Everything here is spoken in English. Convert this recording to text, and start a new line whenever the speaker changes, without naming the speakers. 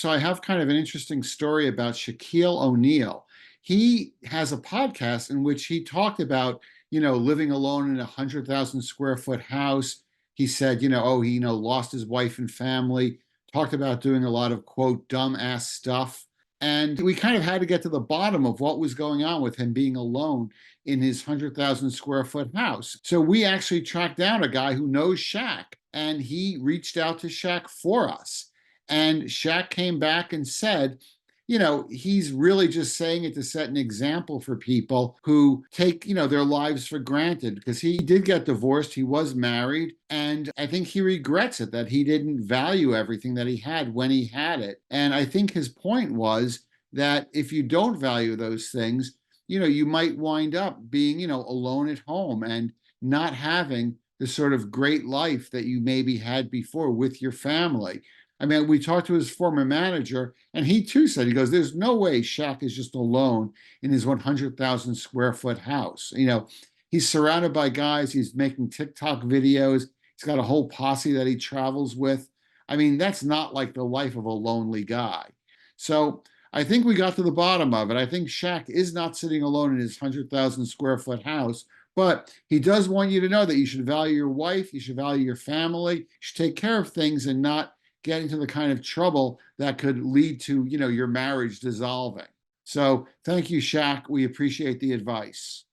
So I have kind of an interesting story about Shaquille O'Neal. He has a podcast in which he talked about, living alone in a 100,000 square foot house. He said, oh, he, lost his wife and family, talked about doing a lot of, quote, dumbass stuff. And we kind of had to get to the bottom of what was going on with him being alone in his 100,000 square foot house. So we actually tracked down a guy who knows Shaq, and he reached out to Shaq for us. And Shaq came back and said, he's really just saying it to set an example for people who take, their lives for granted, because he did get divorced. He was married. And I think he regrets it, that he didn't value everything that he had when he had it. And I think his point was that if you don't value those things, you might wind up being, alone at home and not having the sort of great life that you maybe had before with your family. I mean, we talked to his former manager, and he too said, he goes, there's no way Shaq is just alone in his 100,000 square foot house. He's surrounded by guys, he's making TikTok videos, he's got a whole posse that he travels with. I mean, that's not like the life of a lonely guy. So I think we got to the bottom of it. I think Shaq is not sitting alone in his 100,000 square foot house, but he does want you to know that you should value your wife, you should value your family, you should take care of things and not get into the kind of trouble that could lead to, your marriage dissolving. So thank you, Shaq. We appreciate the advice.